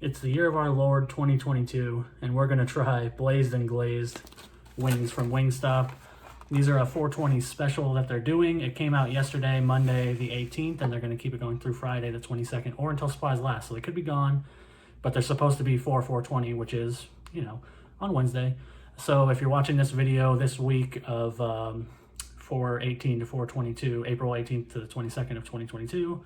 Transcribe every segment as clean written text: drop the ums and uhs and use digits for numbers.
It's the year of our Lord 2022, and we're gonna try Blazed and Glazed wings from Wingstop. These are a 420 special that they're doing. It came out yesterday, Monday the 18th, and they're gonna keep it going through Friday the 22nd, or until supplies last. So they could be gone, but they're supposed to be for 420, which is, on Wednesday. So if you're watching this video this week of 4/18 to 4/22, April 18th to the 22nd of 2022,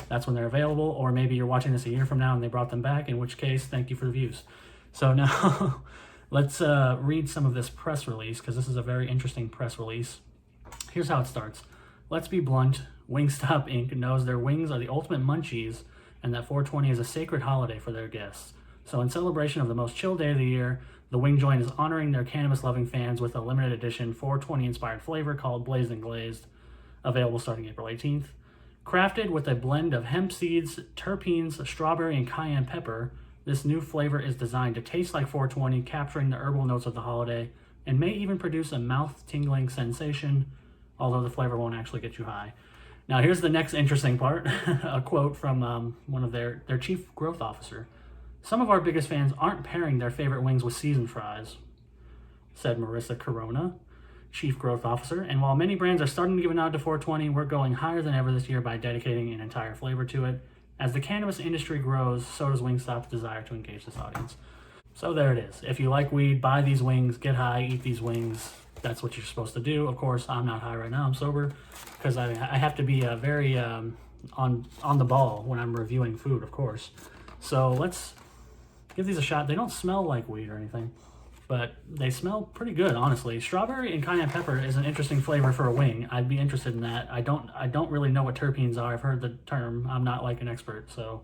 that's when they're available. Or maybe you're watching this a year from now and they brought them back, in which case, thank you for the views. So now let's read some of this press release, because this is a very interesting press release. Here's how it starts. Let's be blunt. Wingstop Inc. knows their wings are the ultimate munchies and that 420 is a sacred holiday for their guests. So in celebration of the most chill day of the year, the wing joint is honoring their cannabis-loving fans with a limited edition 420-inspired flavor called Blazed and Glazed, available starting April 18th. Crafted with a blend of hemp seeds, terpenes, strawberry, and cayenne pepper, this new flavor is designed to taste like 420, capturing the herbal notes of the holiday, and may even produce a mouth-tingling sensation, although the flavor won't actually get you high. Now here's the next interesting part, a quote from one of their chief growth officer. Some of our biggest fans aren't pairing their favorite wings with seasoned fries, said Marissa Corona, Chief Growth Officer. And while many brands are starting to give a nod to 420, we're going higher than ever this year by dedicating an entire flavor to it. As the cannabis industry grows, so does Wingstop's desire to engage this audience. So there it is. If you like weed, buy these wings, get high, eat these wings. That's what you're supposed to do. Of course, I'm not high right now. I'm sober because I have to be very on the ball when I'm reviewing food, of course. So let's give these a shot. They don't smell like weed or anything, but they smell pretty good, honestly. Strawberry and cayenne pepper is an interesting flavor for a wing. I'd be interested in that. I don't really know what terpenes are. I've heard the term. I'm not like an expert, so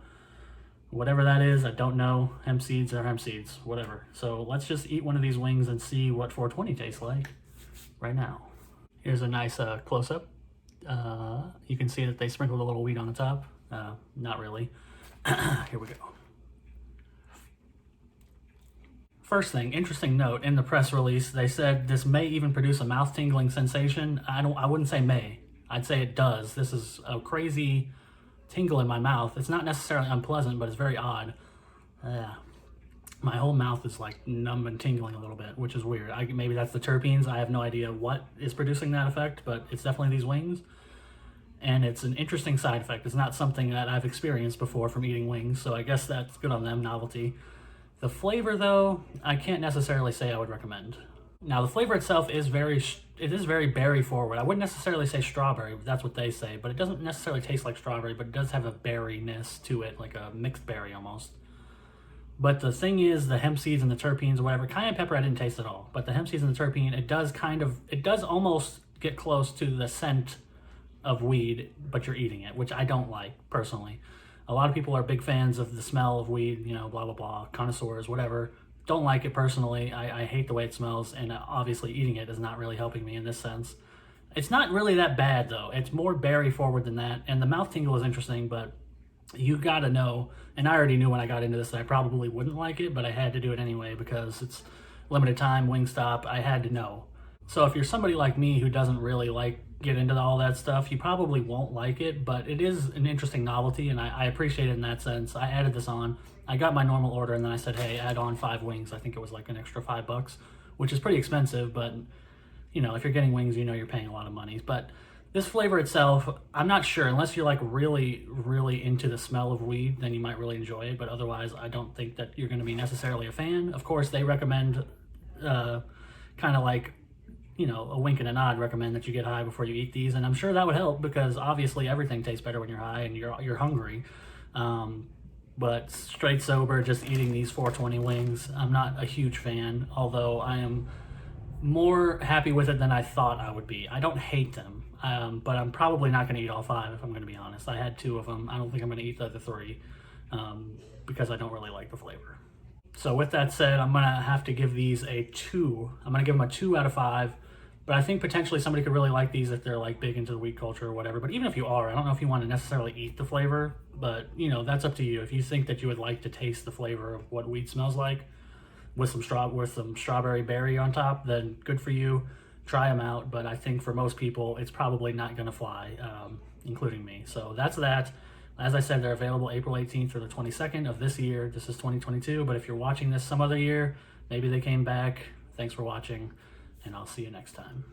whatever that is, I don't know. Hemp seeds are hemp seeds, whatever. So let's just eat one of these wings and see what 420 tastes like right now. Here's a nice close-up. You can see that they sprinkled a little weed on the top. Not really. Here we go. First thing, interesting note, in the press release, they said this may even produce a mouth-tingling sensation. I wouldn't say may. I'd say it does. This is a crazy tingle in my mouth. It's not necessarily unpleasant, but it's very odd. My whole mouth is like numb and tingling a little bit, which is weird. Maybe that's the terpenes. I have no idea what is producing that effect, but it's definitely these wings. And it's an interesting side effect. It's not something that I've experienced before from eating wings, so I guess that's good on them, novelty. The flavor, though, I can't necessarily say I would recommend. Now, the flavor itself is very berry forward. I wouldn't necessarily say strawberry, but that's what they say. But it doesn't necessarily taste like strawberry, but it does have a berryness to it, like a mixed berry almost. But the thing is, the hemp seeds and the terpenes, or whatever, cayenne pepper I didn't taste at all. But the hemp seeds and the terpene, it does almost get close to the scent of weed, but you're eating it, which I don't like, personally. A lot of people are big fans of the smell of weed, blah, blah, blah, connoisseurs, whatever. Don't like it personally. I hate the way it smells, and obviously eating it is not really helping me in this sense. It's not really that bad, though. It's more berry forward than that, and the mouth tingle is interesting, but you gotta know, and I already knew when I got into this that I probably wouldn't like it, but I had to do it anyway because it's limited time, Wingstop, I had to know. So if you're somebody like me who doesn't really get into all that stuff, you probably won't like it, but it is an interesting novelty, and I appreciate it in that sense. I added this on. I got my normal order, and then I said, hey, add on 5 wings. I think it was like an extra $5, which is pretty expensive, but if you're getting wings, you're paying a lot of money. But this flavor itself, I'm not sure. Unless you're really, really into the smell of weed, then you might really enjoy it, but otherwise, I don't think that you're going to be necessarily a fan. Of course, they recommend kind of like a wink and a nod, recommend that you get high before you eat these, and I'm sure that would help because obviously everything tastes better when you're high and you're hungry. But straight sober, just eating these 420 wings, I'm not a huge fan, although I am more happy with it than I thought I would be. I don't hate them, but I'm probably not going to eat all 5 if I'm going to be honest. I had 2 of them. I don't think I'm going to eat the other 3 because I don't really like the flavor. So with that said, I'm going to have to give these a 2. I'm going to give them a 2 out of 5. But I think potentially somebody could really like these if they're big into the weed culture or whatever. But even if you are, I don't know if you want to necessarily eat the flavor, but that's up to you. If you think that you would like to taste the flavor of what weed smells like with some strawberry berry on top, then good for you. Try them out. But I think for most people, it's probably not going to fly, including me. So that's that. As I said, they're available April 18th through the 22nd of this year. This is 2022, but if you're watching this some other year, maybe they came back. Thanks for watching, and I'll see you next time.